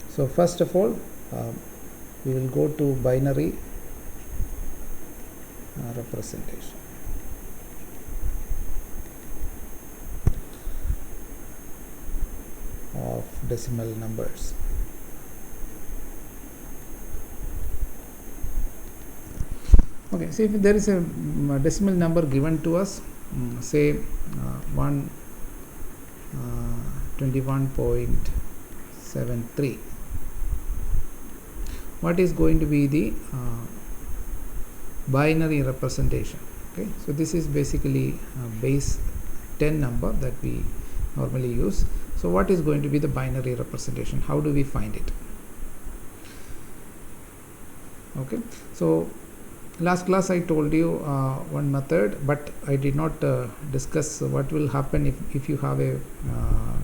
So first of all, we will go to binary representation. Of decimal numbers. Okay, so if there is a decimal number given to us, say 121.73, what is going to be the binary representation? Okay, so this is basically base 10 number that we normally use. So what is going to be the binary representation? How do we find it? Okay, so last class I told you one method, but I did not discuss what will happen if you have a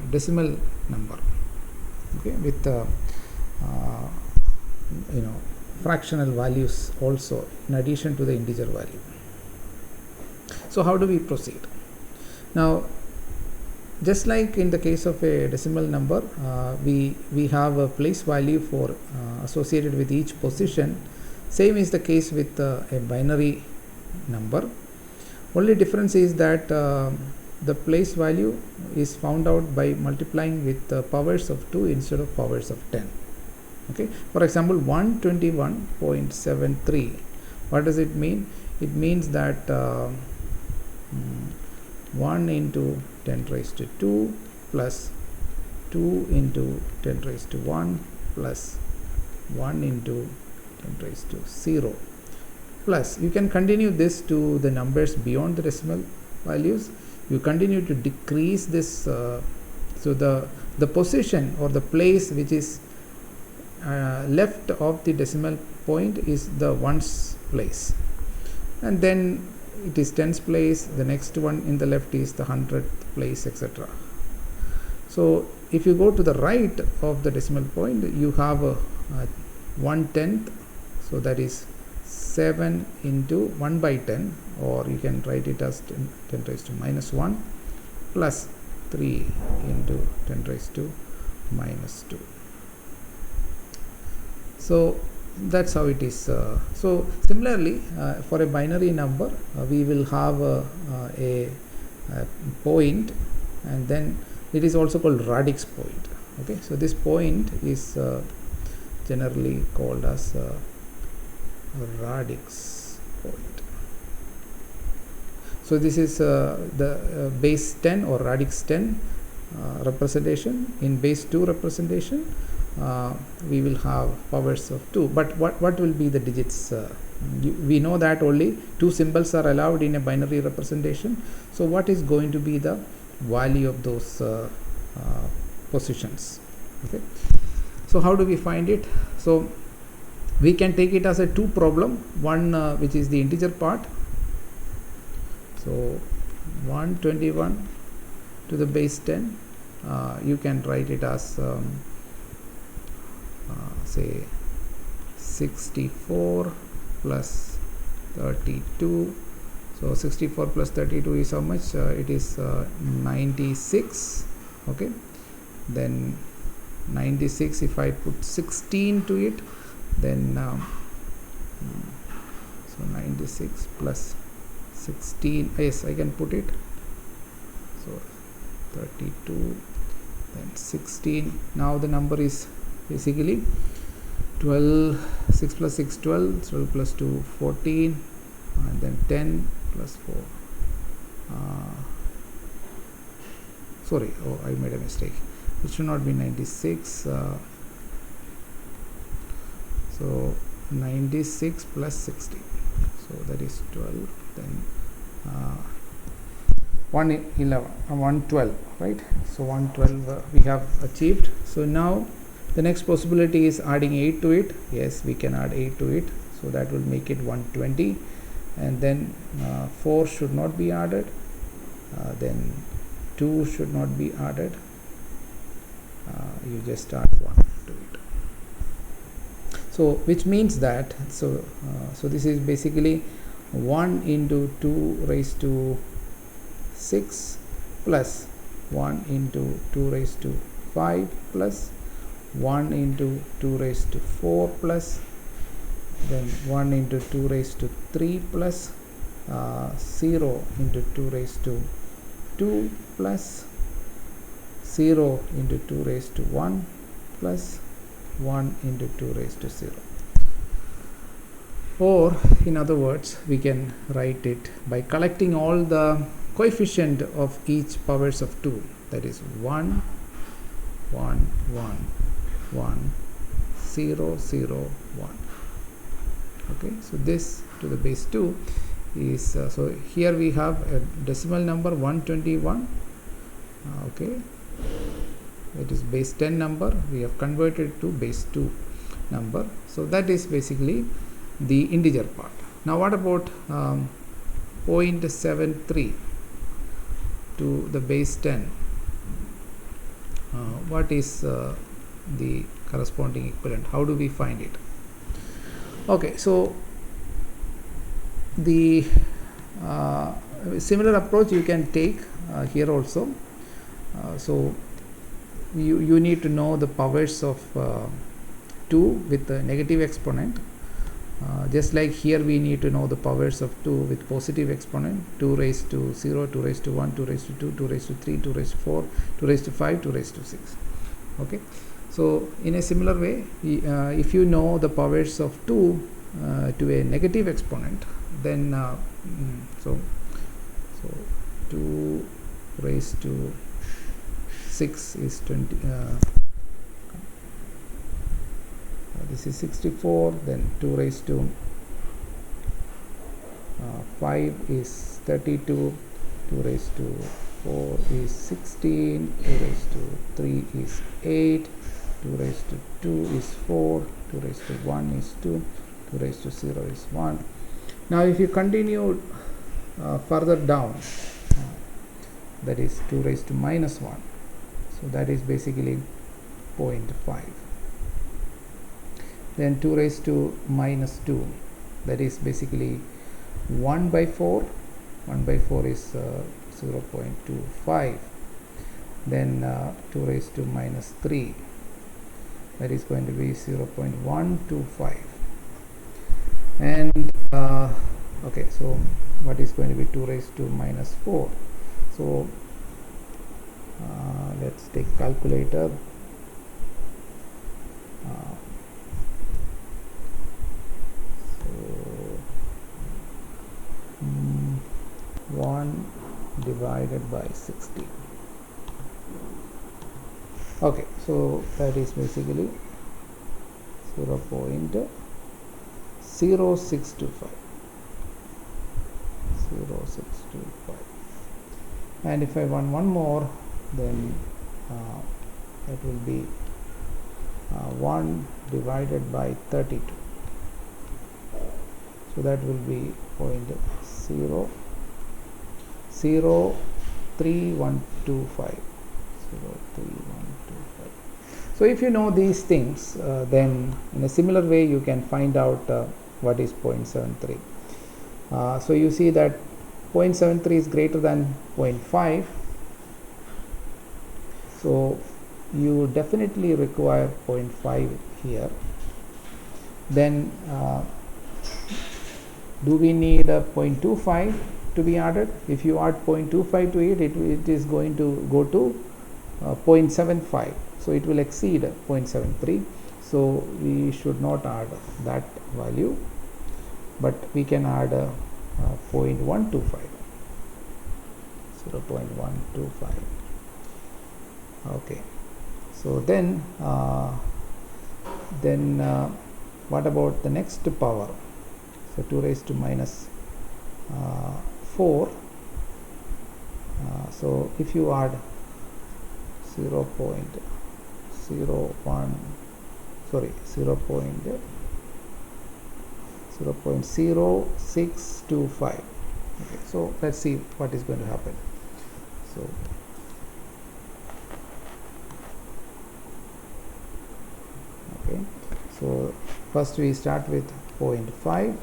decimal number, okay, with fractional values also in addition to the integer value. So how do we proceed? Now, just like in the case of a decimal number, we have a place value for associated with each position. Same is the case with a binary number. Only difference is that the place value is found out by multiplying with powers of 2 instead of powers of 10. Okay, for example, 121.73, what does it mean? It means that 1 into 10 raised to 2 plus 2 into 10 raised to 1 plus 1 into 10 raised to 0, plus you can continue this to the numbers beyond the decimal values. You continue to decrease this, so the position or the place which is left of the decimal point is the ones place, and then it is tens place, the next one in the left is the 100th place, etc. So if you go to the right of the decimal point, you have a 1/10, so that is 7 into 1 by 10, or you can write it as 10 raised to minus 1 plus 3 into 10 raised to minus 2. So that's how it is. So similarly, for a binary number, we will have a point, and then it is also called radix point. Okay, so this point is generally called as radix point. So this is the base 10 or radix 10 representation. In base 2 representation, we will have powers of 2, but what will be the digits? We know that only 2 symbols are allowed in a binary representation. So what is going to be the value of those positions? Okay, so how do we find it? So we can take it as a 2 problem, one which is the integer part. So 121 to the base 10, you can write it as say 64 plus 32. So 64 plus 32 is how much? It is 96. Okay, then 96, if I put 16 to it, then so 96 plus 16, yes, I can put it. So 32, then 16. Now the number is basically 12, 6 plus 6, 12, 12 plus 2, 14, and then 10 plus 4. Sorry, I made a mistake. It should not be 96. So 96 plus 60. So that is 12. Then 112, right? So 112 we have achieved. So now the next possibility is adding 8 to it. Yes, we can add 8 to it. So that will make it 120. And then 4 should not be added. Then 2 should not be added. You just add 1 to it. So which means that, so this is basically 1 into 2 raised to 6 plus 1 into 2 raised to 5 plus 1 into 2 raised to 4 plus, then 1 into 2 raised to 3 plus 0 into 2 raised to 2 plus 0 into 2 raised to 1 plus 1 into 2 raised to 0. Or in other words, we can write it by collecting all the coefficient of each powers of 2, that is 1 1 1 1 0 0 1. Okay, so this to the base 2 is so here we have a decimal number 121. Okay, it is base 10 number, we have converted to base 2 number, so that is basically the integer part. Now what about 0.73 to the base 10? What is the corresponding equivalent? How do we find it? Okay, so the similar approach you can take here also. So you need to know the powers of 2 with the negative exponent. Just like here we need to know the powers of 2 with positive exponent, 2 raised to 0, 2 raised to 1, 2 raised to 2, 2 raised to 3, 2 raised to 4, 2 raised to 5, 2 raised to 6. Okay, so in a similar way, if you know the powers of 2 to a negative exponent, then so 2 raised to 6 is 20, this is 64, then 2 raised to 5 is 32, 2 raised to 4 is 16, 2 raised to 3 is 8, 2 raised to 2 is 4, 2 raised to 1 is 2, 2 raised to 0 is 1. Now if you continue further down, that is 2 raised to minus 1, so that is basically 0.5. Then 2 raised to minus 2, that is basically 1 by 4. 1 by 4 is 0.25. Then 2 raised to minus 3, that is going to be 0.125. And okay, so what is going to be 2 raised to minus 4? So let's take calculator. So 1 divided by 60. Okay, so that is basically 0.0625. 0625. And if I want one more, then that will be 1 divided by 32. So that will be 0.00325. 03125. So if you know these things, then in a similar way you can find out what is 0.73. So you see that 0.73 is greater than 0.5. So you definitely require 0.5 here. Then do we need a 0.25 to be added? If you add 0.25 to it, it is going to go to 0.75. So it will exceed 0.73. So we should not add that value, but we can add 0.125. 0.125. Okay. So then what about the next power? So 2 raised to minus 4. So if you add 0.0625. Okay, so let's see what is going to happen. So okay, so first we start with 0.5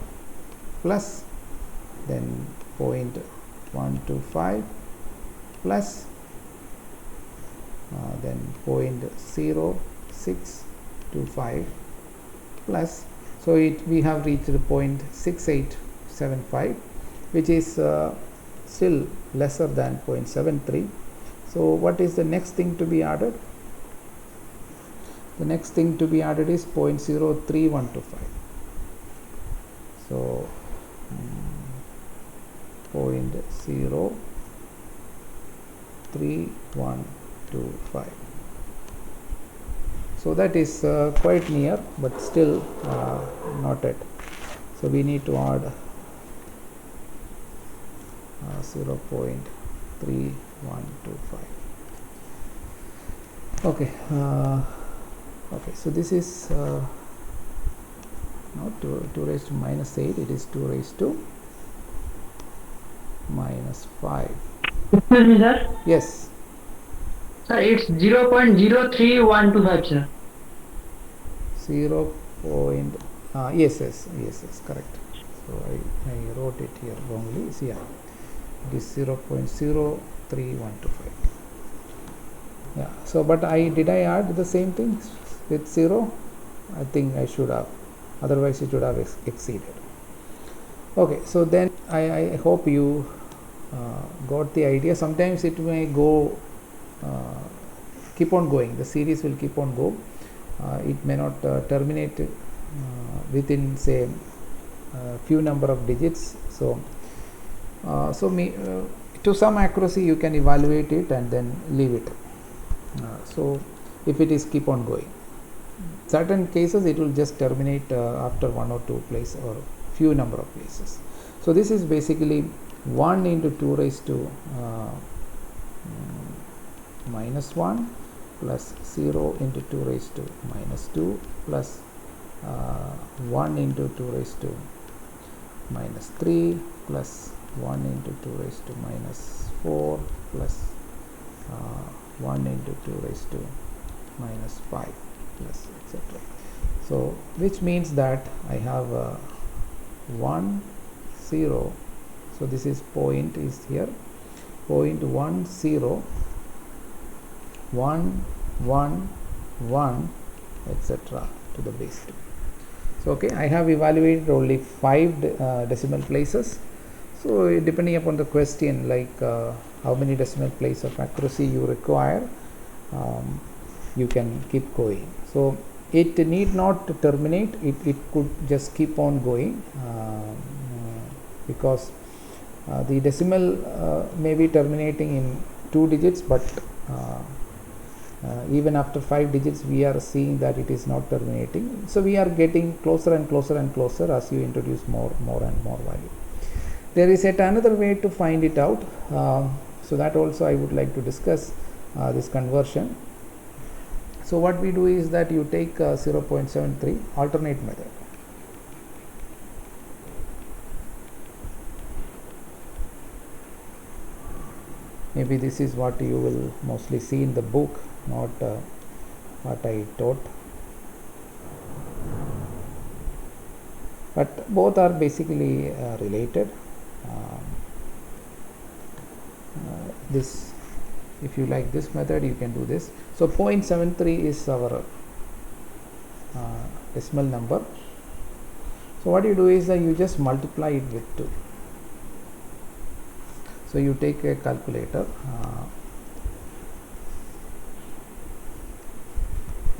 plus, then 0.125 plus, then 0.0625 0.625 plus, so we have reached 0.6875, which is still lesser than 0.73. So what is the next thing to be added? The next thing to be added is 0.03125. So 0.03125. So that is quite near, but still not yet. So we need to add 0.3125. Okay. Okay, so this is not 2 raised to minus 8, it is 2 raised to minus 5. Excuse me, sir. Yes. Sir, it's 0.03125, sir. 0. Yes, correct. So I wrote it here wrongly. See, yeah, it is 0.03125. Yeah. So, but did I add the same thing with 0? I think I should have. Otherwise, it would have exceeded. Okay. So then I hope you got the idea. Sometimes it may go keep on going. The series will keep on go. It may not terminate within say few number of digits. So to some accuracy you can evaluate it and then leave it. So if it is keep on going, certain cases it will just terminate after 1 or 2 places or few number of places. So this is basically 1 into 2 raised to minus 1 plus 0 into 2 raised to minus 2 plus 1 into 2 raised to minus 3 plus 1 into 2 raised to minus 4 plus 1 into 2 raised to minus 5 plus etc. So which means that I have 1 0. So this is point is here 0.10 1 1 1 etc. to the base 2. So okay, I have evaluated only 5 decimal places. So depending upon the question, like how many decimal place of accuracy you require, you can keep going. So it need not terminate, it could just keep on going because the decimal may be terminating in 2 digits, but even after 5 digits we are seeing that it is not terminating. So we are getting closer and closer and closer as you introduce more and more value. There is yet another way to find it out, so that also I would like to discuss this conversion. So what we do is that you take 0.73 alternate method. Maybe this is what you will mostly see in the book, not what I taught, but both are basically related. This, if you like this method, you can do this. So 0.73 is our decimal number. So what you do is that you just multiply it with 2. So you take a calculator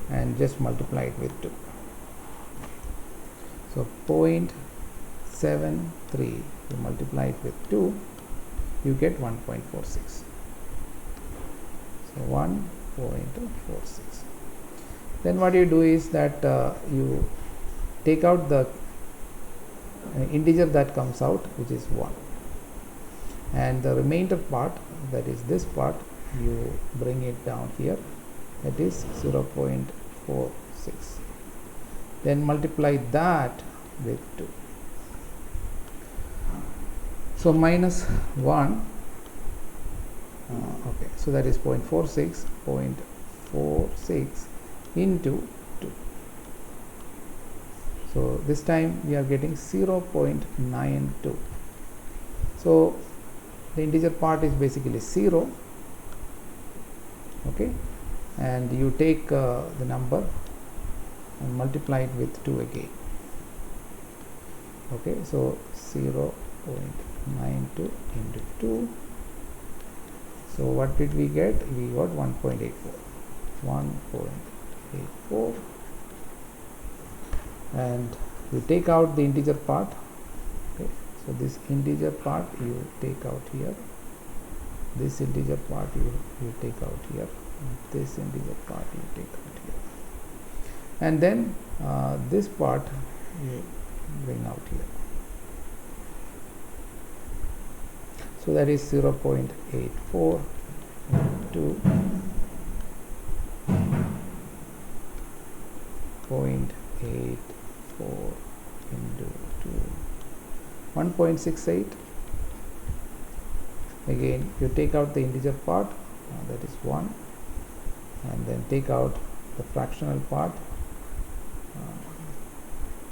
and just multiply it with 2. So 0.73, you multiply it with 2, you get 1.46. So 1.46. Then what you do is that you take out the integer that comes out, which is 1, and the remainder part, that is this part, you bring it down here, that is 0.46. Then multiply that with 2. So minus 1, okay, so that is 0.46 into 2. So this time we are getting 0.92. So the integer part is basically 0, okay, and you take the number and multiply it with 2 again. Okay, so 0.92 into 2. So what did we get? We got 1.84, and you take out the integer part. Okay, so this integer part you take out here, this integer part you take out here, this integer part you take out here, and then this part you bring out here. So that is 0.84 into 0.84 into 2, 1.68. Again you take out the integer part, that is 1, and then take out the fractional part,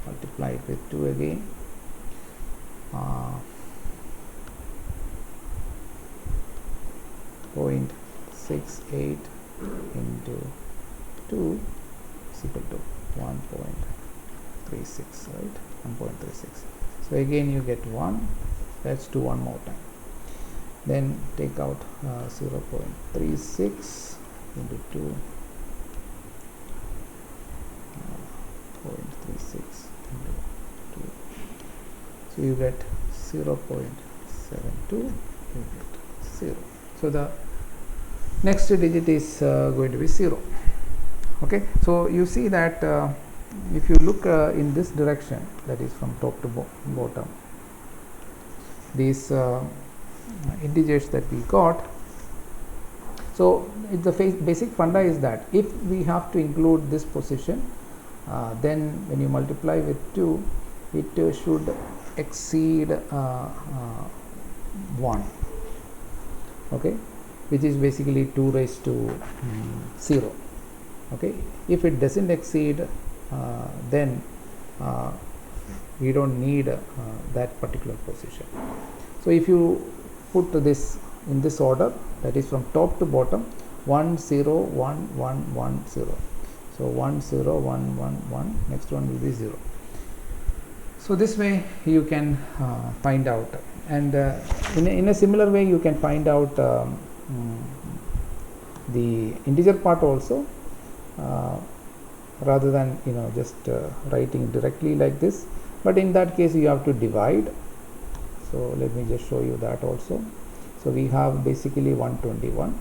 multiply it with 2 again, 0.68 into 2 is equal to 1.36, right? 1.36. So again you get 1. Let's do one more time. Then take out 0.36 into 2, 0.36 into 2. So you get 0.72. You get 0. So the next digit is going to be 0. Okay, so you see that if you look in this direction, that is from top to bottom, these integers that we got. So the basic funda is that if we have to include this position, then when you multiply with 2, it should exceed 1. Okay, which is basically 2 raised to 0. Okay, if it doesn't exceed, then we don't need that particular position. So if you put this in this order, that is from top to bottom, 1 0 1 1 1 0. So 1 0 1 1 1, next one will be 0. So this way you can find out, and in a similar way you can find out the integer part also, rather than just writing directly like this, but in that case you have to divide. So let me just show you that also. So we have basically 121.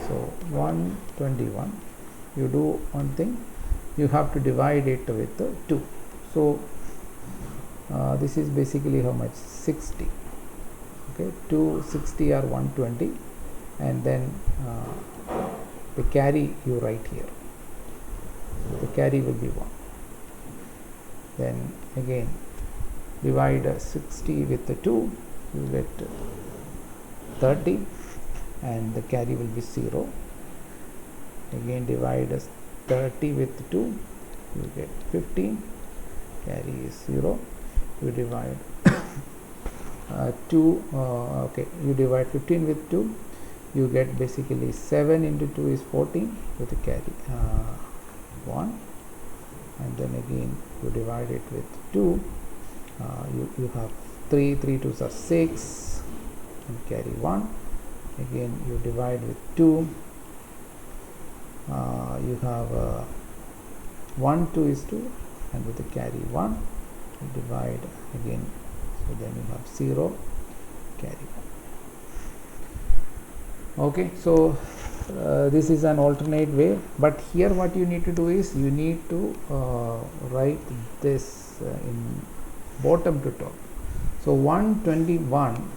So 121, you do one thing, you have to divide it with 2. So this is basically how much? 60. Okay, 260 or 120, and then the carry you write here. The carry will be 1. Then again divide 60 with 2, you get 30, and the carry will be 0. Again divide 30 with 2, you get 15, carry is 0. You divide you divide 15 with 2, you get basically 7 into 2 is 14 with the carry 1, and then again you divide it with 2, you have 3 2s are 6 and carry 1. Again you divide with 2, you have 1 2 is 2, and with the carry 1 you divide again, so then you have 0, carry 1. Okay, so this is an alternate way, but here what you need to do is you need to write this in bottom to top. So 121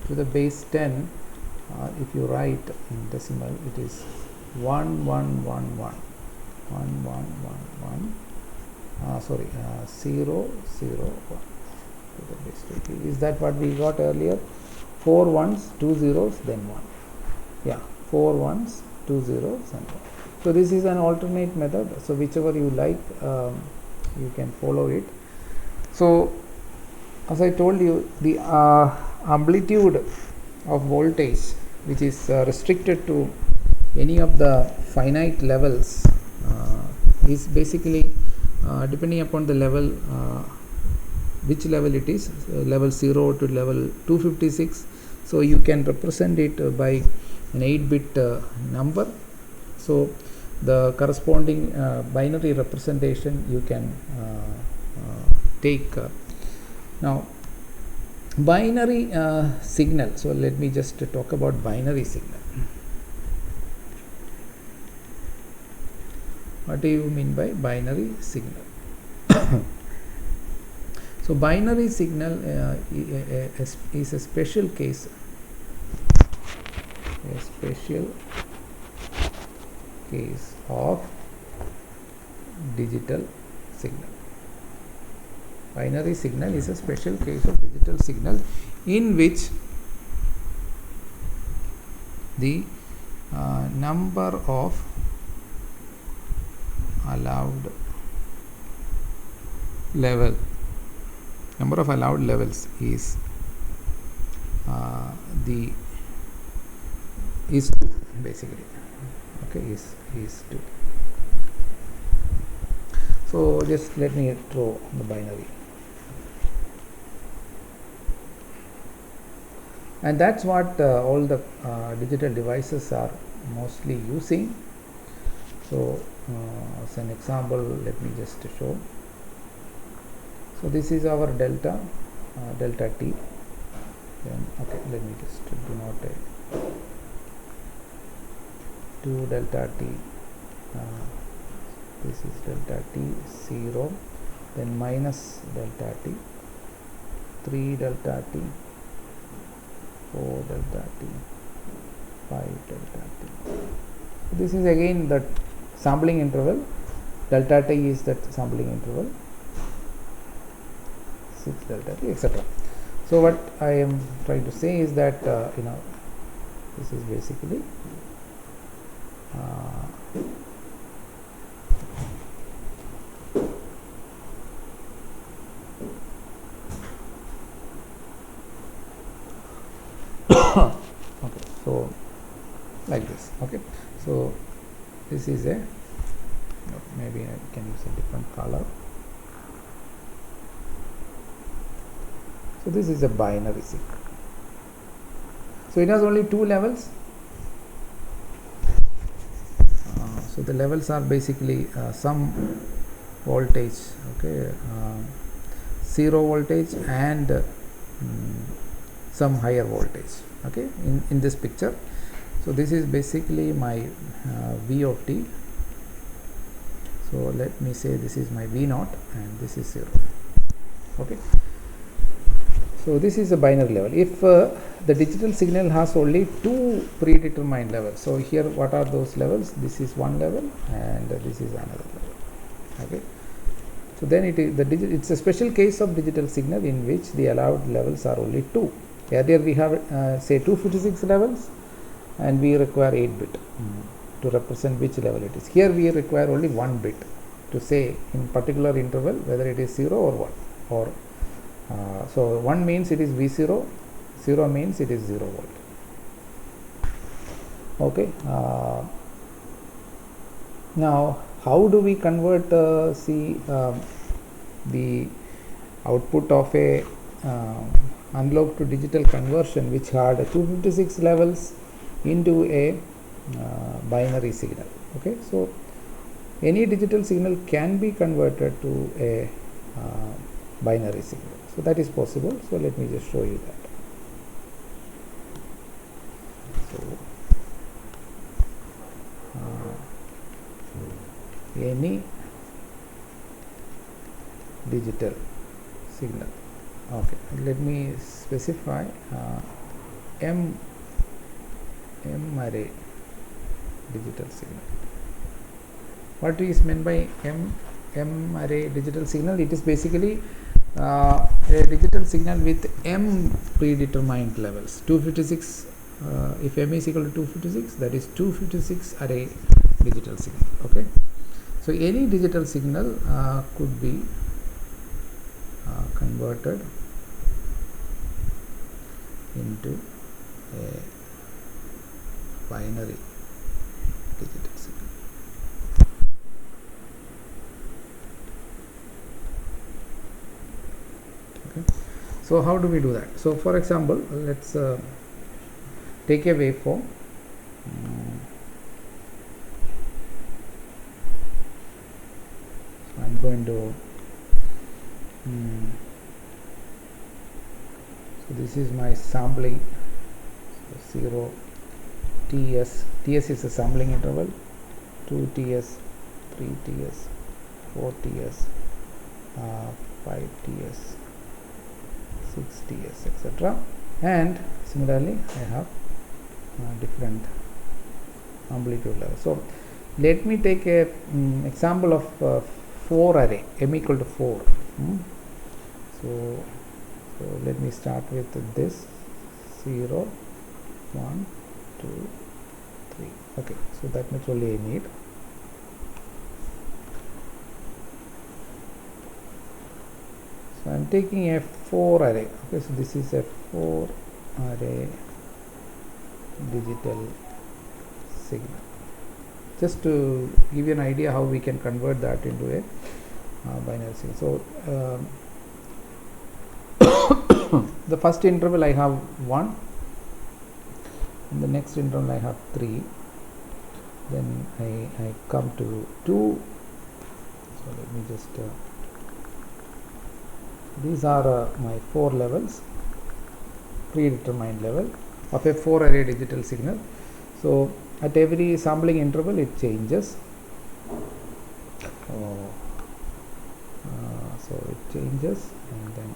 to the base 10, if you write in decimal, it is 1111 1111 0 0 1 to the base 20. Is that what we got earlier? 4 ones, 2 zeros, then 1. Yeah, 4 ones, 2 zeros, and 1. So this is an alternate method. So whichever you like, you can follow it. So as I told you, the amplitude of voltage which is restricted to any of the finite levels is basically depending upon the level, which level it is, level 0 to level 256. So you can represent it by an 8-bit number. So the corresponding binary representation you can take. Now binary signal, so let me just talk about binary signal. What do you mean by binary signal? So binary signal is a special case, of digital signal. Binary signal is a special case of digital signal in which the number of allowed levels is 2 basically. Okay, is 2. So just let me draw the binary, and that's what all the digital devices are mostly using. So as an example, let me just show. So this is our delta t. Then okay, let me just denote it. 2 delta t. This is delta t 0, then minus delta t, 3 delta t, 4 delta t, 5 delta t. This is again that sampling interval. Delta t is that sampling interval, 6 delta t, etc. So what I am trying to say is that this is basically okay, so like this. Okay, so this is a, maybe I can use a different color. So this is a binary signal. So it has only 2 levels. So the levels are basically some voltage, okay, 0 voltage and some higher voltage, okay, in this picture. So this is basically my V of t. So let me say this is my V naught and this is 0. Okay. So this is a binary level. If the digital signal has only 2 predetermined levels, so here what are those levels? This is one level and this is another level. Okay. So then it's a special case of digital signal in which the allowed levels are only 2. Earlier we have say 256 levels and we require 8-bit to represent which level it is. Here we require only 1 bit to say in particular interval whether it is 0 or 1, or so 1 means it is V0, 0 means it is 0 volt. Okay. Now how do we convert the output of a analog to digital conversion which had 256 levels into a binary signal? Okay, so any digital signal can be converted to a binary signal. So that is possible. So let me just show you that. So any digital signal. Okay, let me specify M array digital signal. What is meant by M array digital signal? It is basically a digital signal with M predetermined levels. 256. If M is equal to 256, that is 256 array digital signal. Okay. So any digital signal could be into a binary digital signal. Okay. So how do we do that? So for example, let's take a waveform. I'm going to so this is my sampling. So 0 TS. TS is a sampling interval. 2 TS, 3 TS, 4 TS, 5 TS, 6 TS, etc. And similarly, I have different amplitude levels. So let me take a example of 4 array, m equal to 4. So let me start with this 0, 1, 2, 3. Okay, so that much only I need. So I am taking a 4 array. Okay, so this is a 4 array digital signal. Just to give you an idea how we can convert that into a binary signal. So the first interval I have 1, in the next interval I have 3, then I come to 2. So let me just these are my 4 levels, predetermined level of a 4 array digital signal. So at every sampling interval it changes. So it changes, and then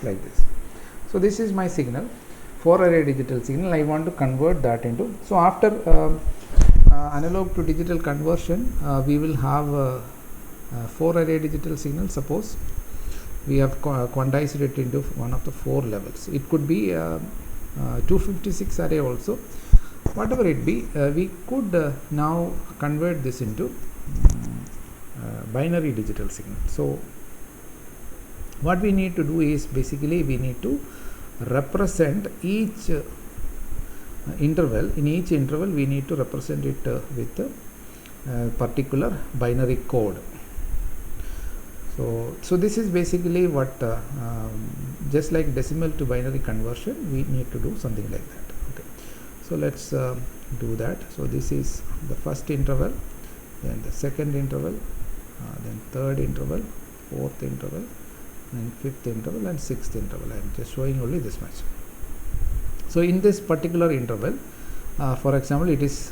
like this. So this is my signal, 4 array digital signal. I want to convert that into, so after analog to digital conversion, we will have 4 array digital signal. Suppose we have quantized it into one of the 4 levels. It could be 256 array also, whatever it be. We could now convert this into binary digital signal. So what we need to do is, basically we need to represent each interval. In each interval we need to represent it with a particular binary code. So this is basically what just like decimal to binary conversion, we need to do something like that. Okay, so let's do that. So this is the first interval, then the second interval, then third interval, fourth interval, and fifth interval, and sixth interval. I am just showing only this much. So in this particular interval, for example, it is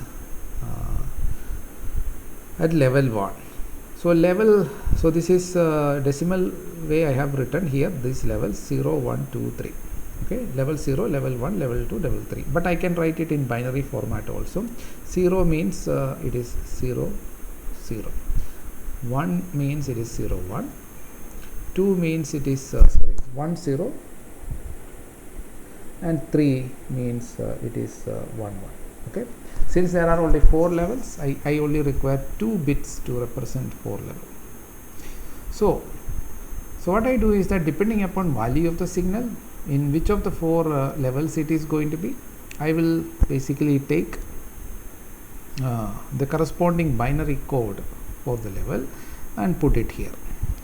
at level 1. So this is decimal way I have written here, these levels 0, 1, 2, 3. Okay, level 0, level 1, level 2, level 3. But I can write it in binary format also. 0 means it is 0, 0. 1 means it is 0, 1. 2 means it is 1, 0. And 3 means it is 1, 1. Okay. Since there are only 4 levels, I only require 2 bits to represent 4 levels. So what I do is that, depending upon value of the signal, in which of the 4 levels it is going to be, I will basically take the corresponding binary code for the level and put it here.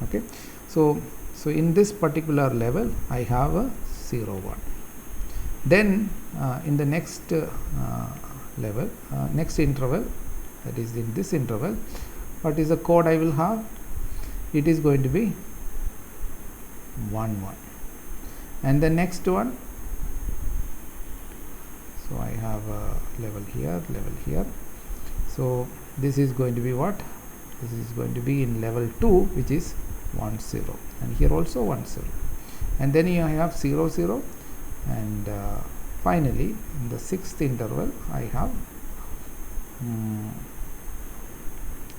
Okay. So in this particular level I have a 0, 1. Then in the next level, next interval, that is in this interval, what is the code I will have? It is going to be 1, 1. And the next one, so I have a level here. So this is going to be what? This is going to be in level 2, which is 1, 0, and here also 1, 0. And then you have 0, 0. And finally in the sixth interval I have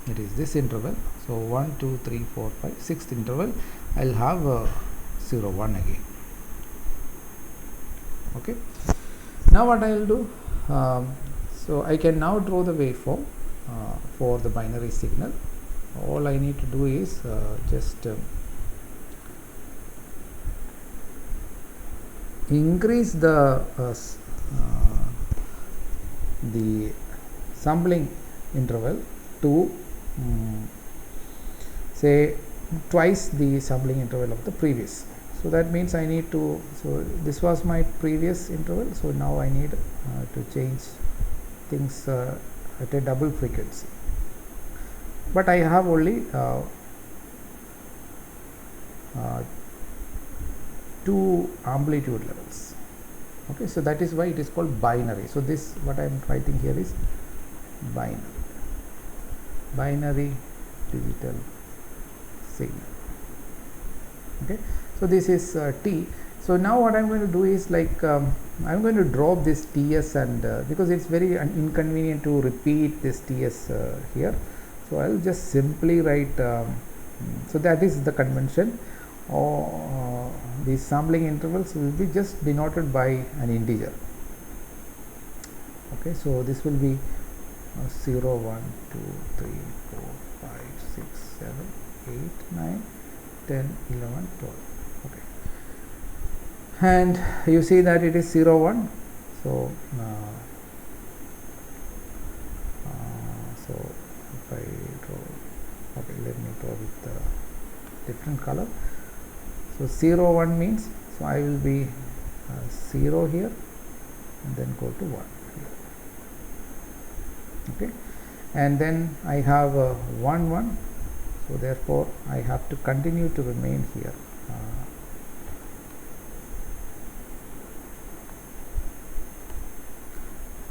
it is this interval. So 1, 2, 3, 4, 5, sixth interval I will have 0, 1 again. Okay. Now what I will do, so I can now draw the waveform for the binary signal. All I need to do is just increase the sampling interval to say twice the sampling interval of the previous. So that means I need to, so this was my previous interval, so now I need to change things at a double frequency, but I have only two amplitude levels. Okay, so that is why it is called binary. So this, what I am writing here is binary digital signal. Okay, so this is T. So now what I am going to do is like I am going to drop this TS, and because it's very inconvenient to repeat this TS here, so I will just simply write so that is the convention, or these sampling intervals will be just denoted by an integer. Okay, so this will be 0, 1, 2, 3, 4, 5, 6, 7, 8, 9, 10, 11, 12. Okay, and you see that it is 0, 1. So so if I draw, okay, let me draw with different color. So 0, 1 means, so I will be 0 here and then go to 1 here. Okay, and then I have 1, 1. So therefore I have to continue to remain here.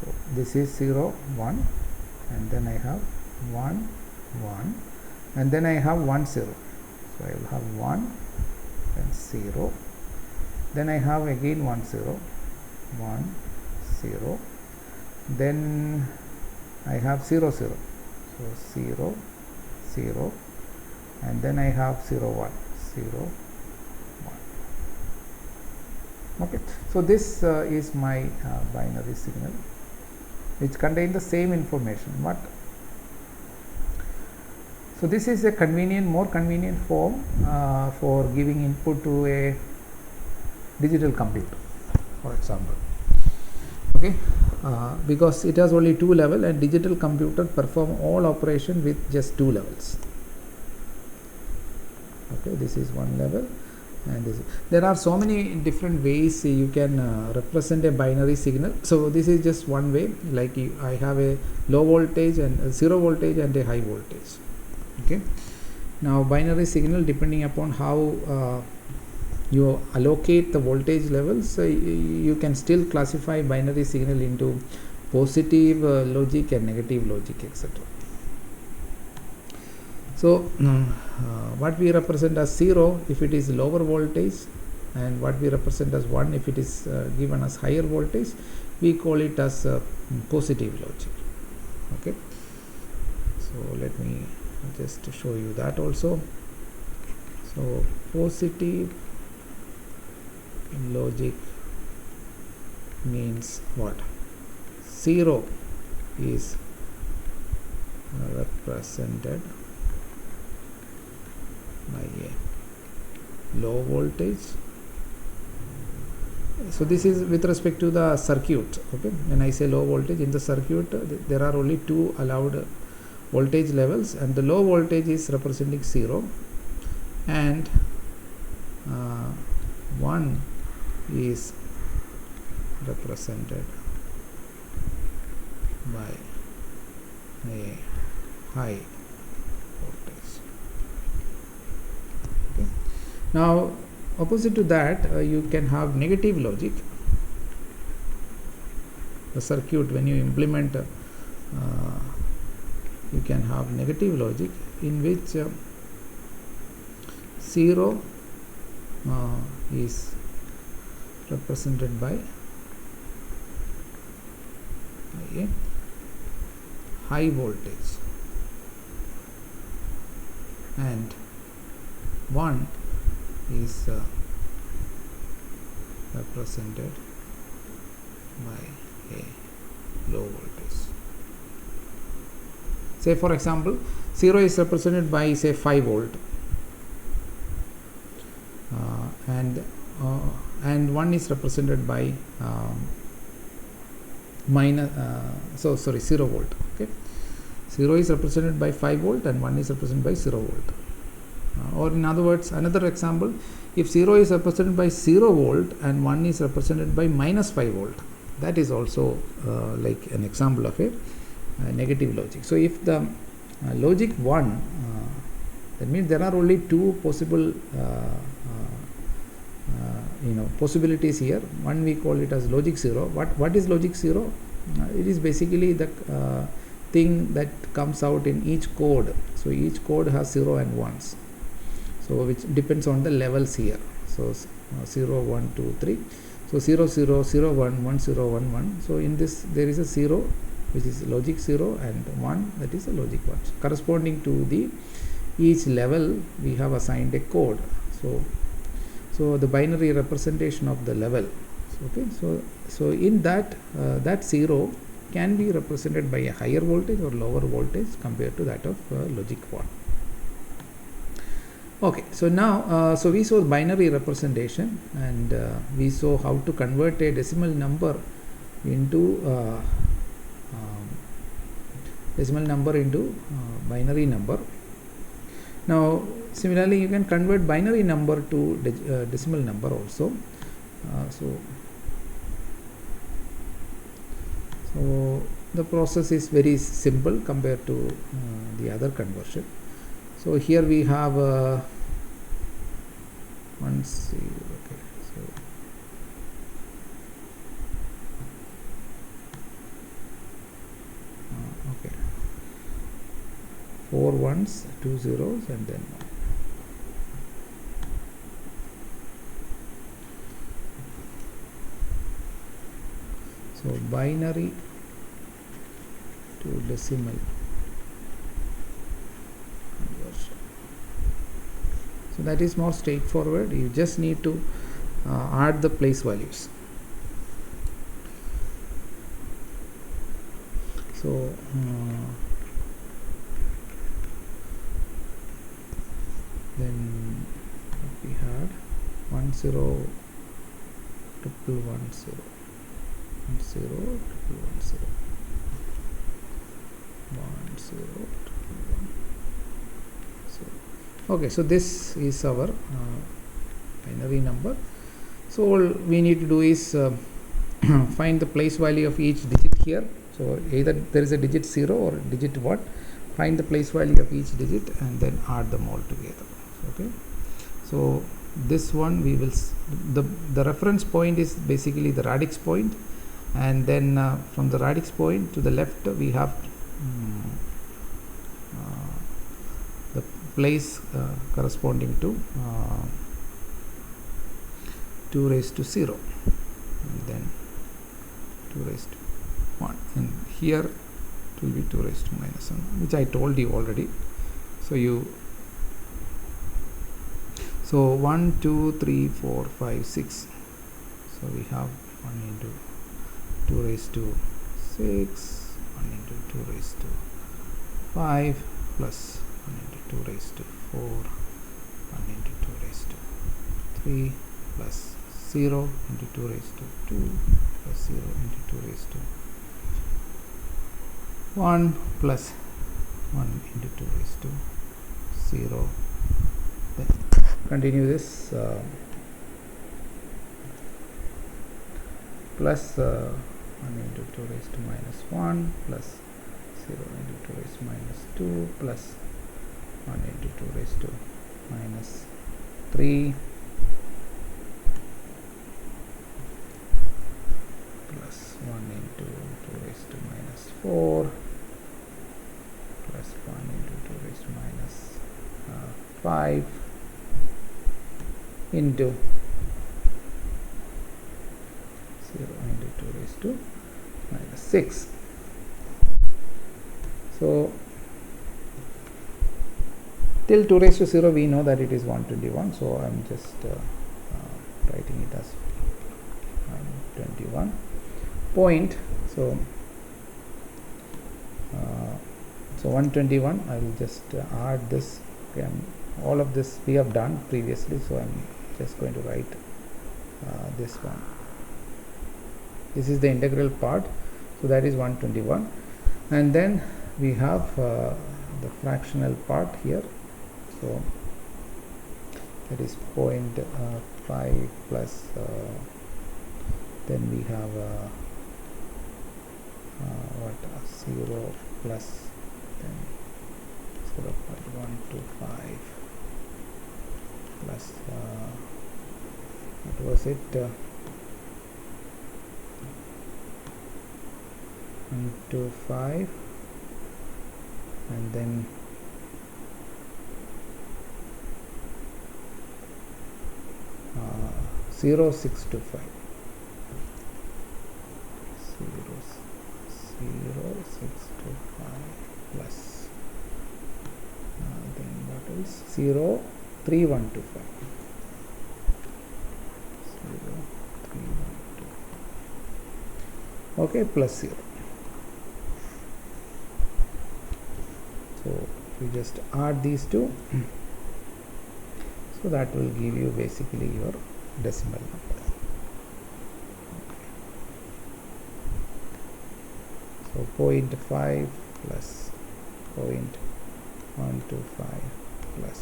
So this is 0, 1, and then I have 1, 1, and then I have 1, 0. So I will have 1, then 0, then I have again 1, 0, 1, 0, then I have 0, 0. So 0, 0, and then I have 0, 1, 0, 1. Okay, so this is my binary signal, which contains the same information. But so this is a convenient, more convenient form for giving input to a digital computer, for example. Okay, because it has only 2 levels, and digital computer perform all operation with just 2 levels. Okay, this is 1 level, and this is, there are so many different ways you can represent a binary signal. So this is just one way, like I have a low voltage and a 0 voltage and a high voltage. Okay, now binary signal, depending upon how you allocate the voltage levels, you can still classify binary signal into positive logic and negative logic, etc. So what we represent as 0 if it is lower voltage, and what we represent as 1 if it is given as higher voltage, we call it as positive logic. Okay, so let me just to show you that also. So positive logic means what? 0 is represented by a low voltage. So this is with respect to the circuit. Okay, when I say low voltage in the circuit, there are only 2 allowed voltage levels, and the low voltage is representing 0, and 1 is represented by a high voltage. Okay. Now opposite to that, you can have negative logic. The circuit, when you implement you can have negative logic in which 0 is represented by a high voltage, and 1 is represented by a low voltage. Say for example, 0 is represented by say 5 volt, and 1 is represented by minus 0 volt. Okay, 0 is represented by 5 volt and 1 is represented by 0 volt. Or in other words, another example, if 0 is represented by 0 volt and 1 is represented by minus 5 volt, that is also like an example of a negative logic. So if the logic 1, that means there are only two possible possibilities here. One we call it as logic 0. What is logic 0? It is basically the thing that comes out in each code. So each code has 0 and 1s, so which depends on the levels here. So 0 1 2 3, so 0 0 0 1 1 0 1 1. So in this there is a 0 which is logic 0 and 1 that is a logic 1. So corresponding to the each level we have assigned a code. So the binary representation of the level. Okay, so in that that 0 can be represented by a higher voltage or lower voltage compared to that of logic 1. Okay, so now so we saw binary representation, and we saw how to convert a decimal number into binary number. Now similarly you can convert binary number to decimal number also. So the process is very simple compared to the other conversion. So here we have one C. Okay, so okay, 4 ones, 2 zeros, and then 1. So binary to decimal conversion. So that is more straightforward. You just need to add the place values. So then we had 1 0 triple 1 0 1 0 triple 1 0 1 0 triple 1 0. Okay, so this is our binary number. So all we need to do is find the place value of each digit here. So either there is a digit 0 or digit 1. Find the place value of each digit and then add them all together. Okay, so this one we will the reference point is basically the radix point, and then from the radix point to the left we have the place corresponding to 2 raised to 0, and then 2 raised to 1, and here it will be 2 raised to minus 1, which I told you already. So 1 2 3 4 5 6, so we have 1 into 2 raised to 6, 1 into 2 raised to 5 plus 1 into 2 raised to 4, 1 into 2 raised to 3 plus 0 into 2 raised to 2 plus 0 into 2 raised to 1 plus 1 into 2 raised to 0. Then continue this plus 1 into 2 raised to minus 1 plus 0 into 2 raised to minus 2 plus 1 into 2 raised to minus 3 plus 1 into 2 raised to minus 4 plus 1 into 2 raised to minus 5 into 0 into 2 raised to minus 6. So till 2 raised to 0 we know that it is 121, so I am just writing it as 121 point. So 121, I will just add this. Okay, all of this we have done previously, so I am just going to write this one. This is the integral part, so that is 121, and then we have the fractional part here, so that is 0.5 plus then we have what 0 plus then 0.125 plus what was it 125 and then 0625 plus then what is 03125 okay, plus 0. So you just add these two, so that will give you basically your decimal number. So 0.5 plus 0.125 plus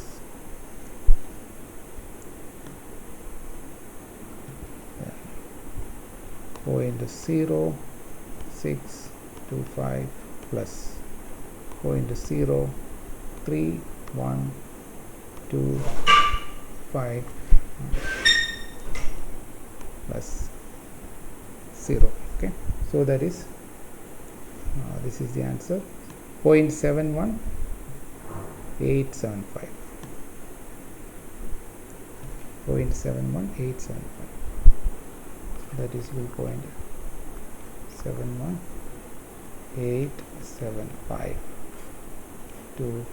0.0625 plus 0.03125 plus 0. Okay, so that is this is the answer, 0.71875. 0.71875. That is 0.71875 to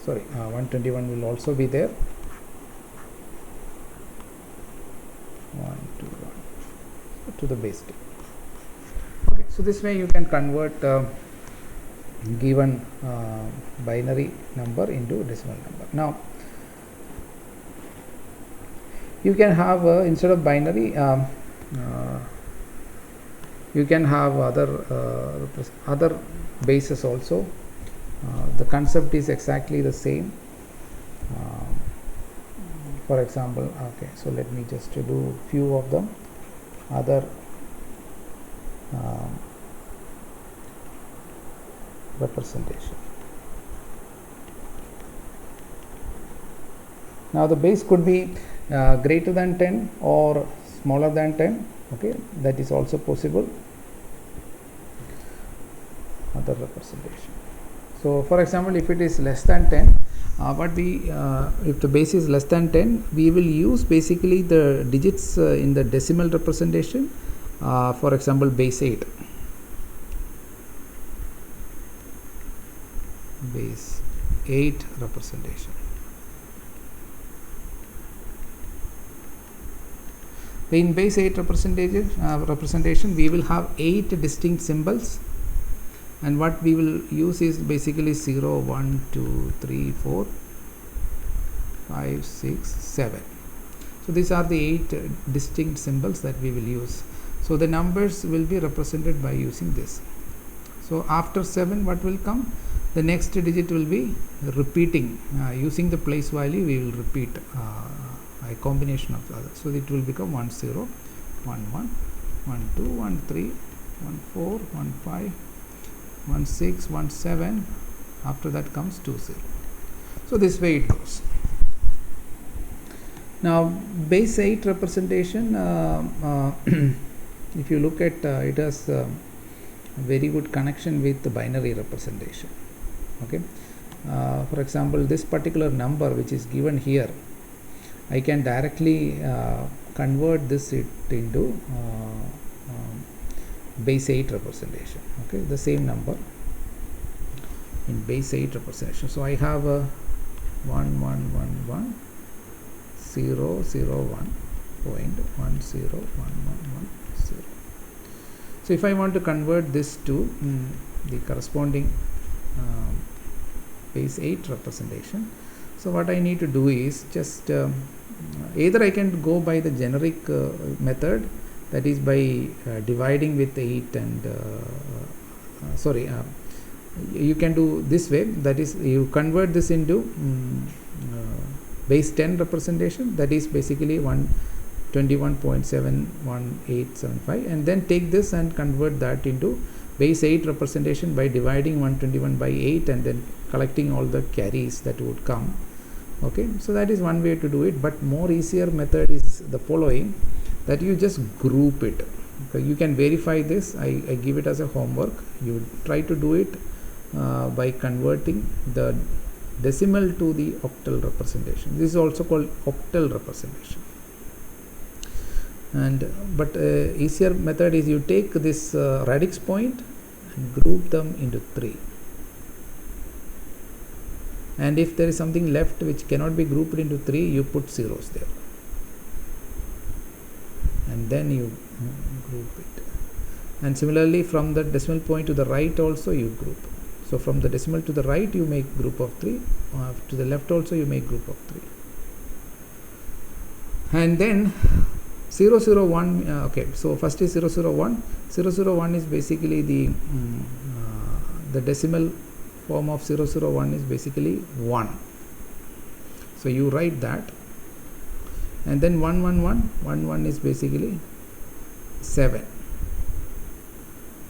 121 will also be there. 121 to the base 10. Okay, so this way you can convert given binary number into decimal number. Now you can have instead of binary you can have other bases also. The concept is exactly the same. For example, okay, so let me just do few of them. Other representation. Now the base could be greater than 10 or smaller than 10. Okay, that is also possible. Other representation. So for example, if it is less than 10, if the base is less than 10, we will use basically the digits in the decimal representation. For example, base 8. Base 8 representation. In base 8 representation, we will have 8 distinct symbols, and what we will use is basically 0, 1, 2, 3, 4, 5, 6, 7. So these are the 8 distinct symbols that we will use. So the numbers will be represented by using this. So after 7, what will come? The next digit will be repeating. Using the place value, we will repeat a combination of the others. So it will become 1, 0, 1, 1, 1, 2, 1, 3, 1, 4, 1, 5, 1, 6, 1, 7. After that comes 2, 0. So this way it goes. Now base 8 representation, if you look at it has a very good connection with the binary representation. Okay, for example, this particular number which is given here, I can directly convert this into base 8 representation. Okay, the same number in base 8 representation. So I have a 1, 1, 1, 1, 0, 0, 1, 1, 0, 1, 1, 1, 0. So if I want to convert this to the corresponding base 8 representation, so what I need to do is just either I can go by the generic method, that is by dividing with 8 and you can do this way, that is you convert this into base 10 representation, that is basically 121.71875, and then take this and convert that into base 8 representation by dividing 121 by 8 and then collecting all the carries that would come. Okay, so that is one way to do it, but more easier method is the following, that you just group it. Okay, you can verify this. I give it as a homework. You try to do it by converting the decimal to the octal representation. This is also called octal representation. But easier method is you take this radix point and group them into 3. And if there is something left which cannot be grouped into 3, you put zeros there. And then you group it. And similarly from the decimal point to the right also you group. So from the decimal to the right you make group of 3, to the left also you make group of 3. And then 001, okay, so first is 001. 001 is basically the decimal form of 001 is basically 1. So you write that. And then 111 is basically 7.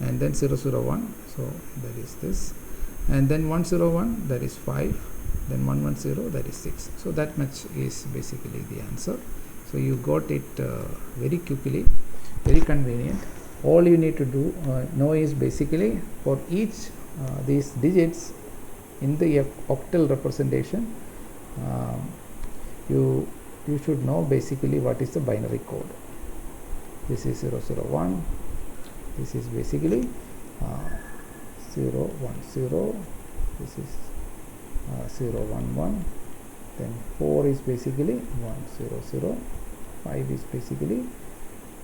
And then 001, so that is this. And then 101, that is 5. Then 110, that is 6. So that much is basically the answer. So you got it very quickly, very convenient. All you need to do know is basically for each these digits in the octal representation, you should know basically what is the binary code. This is 001. This is basically 010. This is 011. Then 4 is basically 100. 5 is basically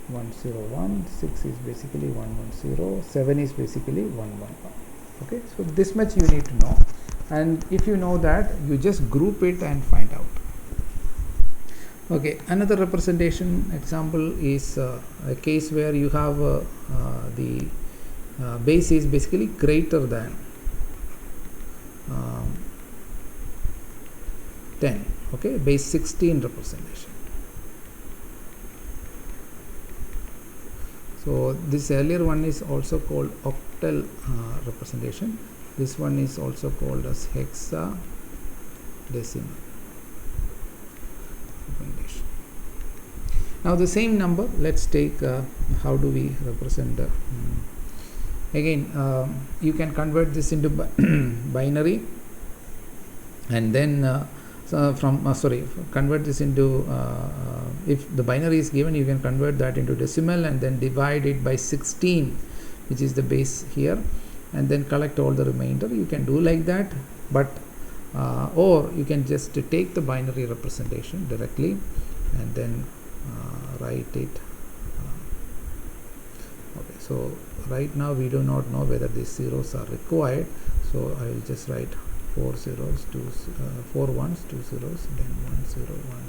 101. 6 is basically 110. 7 is basically 111. Okay, so this much you need to know, and if you know that, you just group it and find out. Okay, another representation example is a case where you have the base is basically greater than 10. Okay, base 16 representation. So this earlier one is also called octal representation. This one is also called as hexadecimal representation. Now the same number, let's take how do we represent again you can convert this into binary, and then convert this into if the binary is given, you can convert that into decimal and then divide it by 16, which is the base here, and then collect all the remainder. You can do like that, but or you can just take the binary representation directly and then write it. Okay, so right now we do not know whether these zeros are required, so I will just write 4 zeros, 4 ones, 2 zeros, then 1 0 1 1 1.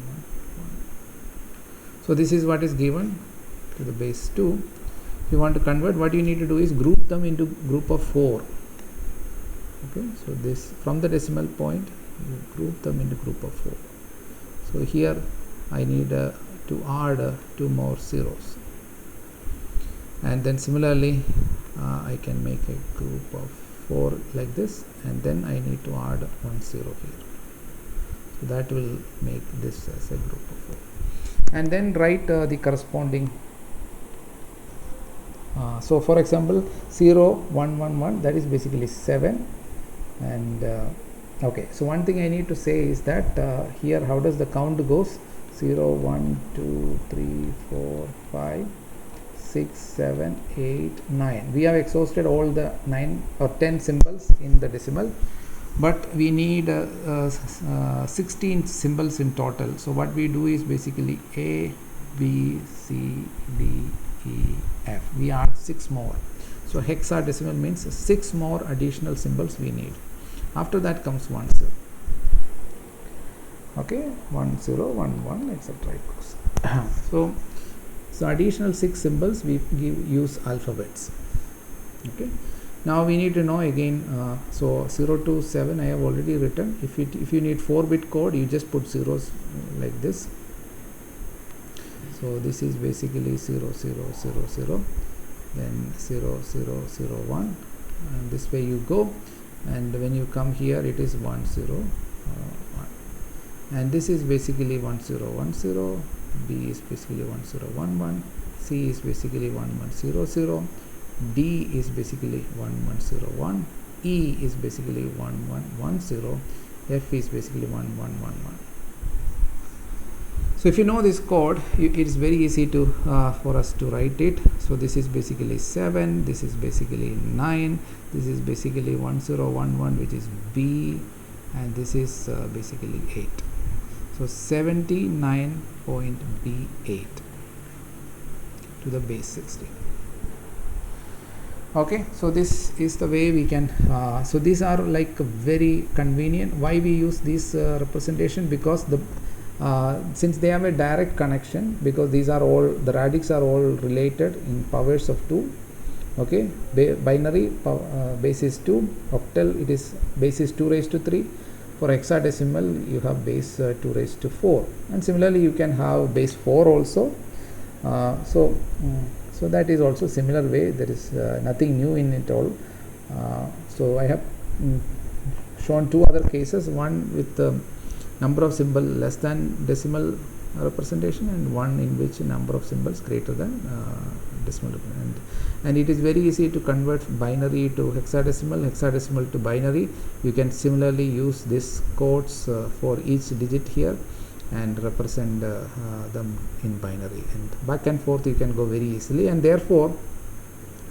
So this is what is given to the base 2. If you want to convert, what you need to do is group them into group of 4. Okay, so this from the decimal point you group them into group of 4. So here I need to add 2 more zeros, and then similarly I can make a group of 4 like this, and then I need to add 1 0 here. So that will make this as a group of 4, and then write the corresponding. So for example 0 1 1 1, that is basically 7, and okay, so one thing I need to say is that here how does the count goes? 0 1 2 3 4 5 6 7 8 9. We have exhausted all the 9 or 10 symbols in the decimal, but we need 16 symbols in total. So what we do is basically A B C D E F. We add 6 more. So hexadecimal means 6 more additional symbols we need. After that comes 1 0. Okay, 1 0 1 1 etc. it goes. So additional 6 symbols we use alphabets. Okay, now we need to know again, so 0 to 7 I have already written. If you need 4-bit code, you just put zeros like this. So this is basically 0 0 0 0, then 0 0 0 1, and this way you go, and when you come here it is 1 0 1, and this is basically 1 0 1 0, B is basically 1 0 1 1, C is basically 1 1 0 0, D is basically 1 1 0 1, E is basically 1 1 1 0, F is basically 1 1 1 1. So if you know this code, it is very easy to for us to write it. So this is basically 7, this is basically 9, this is basically 1 0 1 1, which is B, and this is basically 8. So 79.B8 to the base 16. Okay, so this is the way we can so these are like very convenient. Why we use this representation? Because the since they have a direct connection, because these are all, the radix are all related in powers of 2. Okay, binary base is 2, octal it is base is 2 raised to 3. For hexadecimal you have base 2 raised to 4, and similarly you can have base 4 also. So that is also similar way. There is nothing new in it all. So I have shown 2 other cases, one with the number of symbol less than decimal representation, and one in which number of symbols greater than decimal, and it is very easy to convert binary to hexadecimal, hexadecimal to binary. You can similarly use this codes for each digit here and represent them in binary, and back and forth you can go very easily. And therefore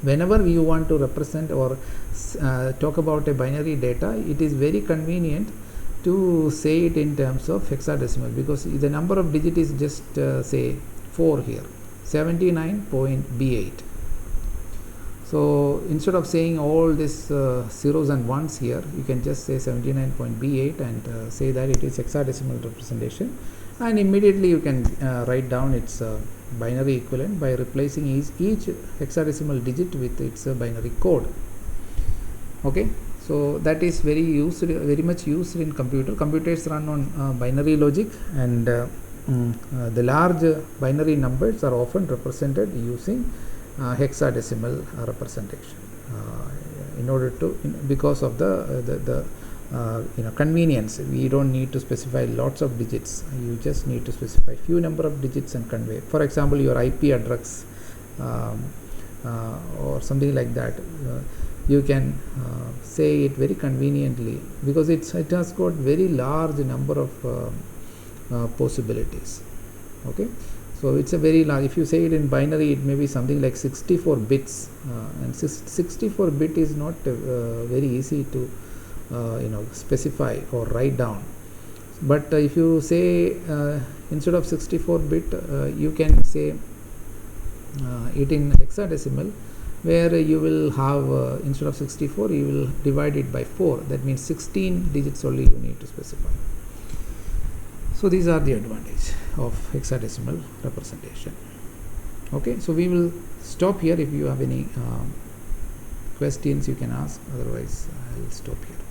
whenever you want to represent or talk about a binary data, it is very convenient to say it in terms of hexadecimal, because the number of digit is just say 4 here, 79.B8. So instead of saying all this zeros and ones here, you can just say 79.B8 and say that it is hexadecimal representation, and immediately you can write down its binary equivalent by replacing each hexadecimal digit with its binary code. Okay, so that is very much used in computers run on binary logic, and the large binary numbers are often represented using hexadecimal representation in order to, because of the convenience. We don't need to specify lots of digits, you just need to specify few number of digits and convey. For example, your IP address or something like that, you can say it very conveniently, because it has got very large number of possibilities. Okay, so it's a very large. If you say it in binary, it may be something like 64 bits, and 64 bit is not very easy to specify or write down. But if you say instead of 64 bit, you can say it in hexadecimal, where you will have instead of 64 you will divide it by 4. That means 16 digits only you need to specify. So these are the advantage of hexadecimal representation. Okay, so we will stop here. If you have any questions you can ask, otherwise I will stop here.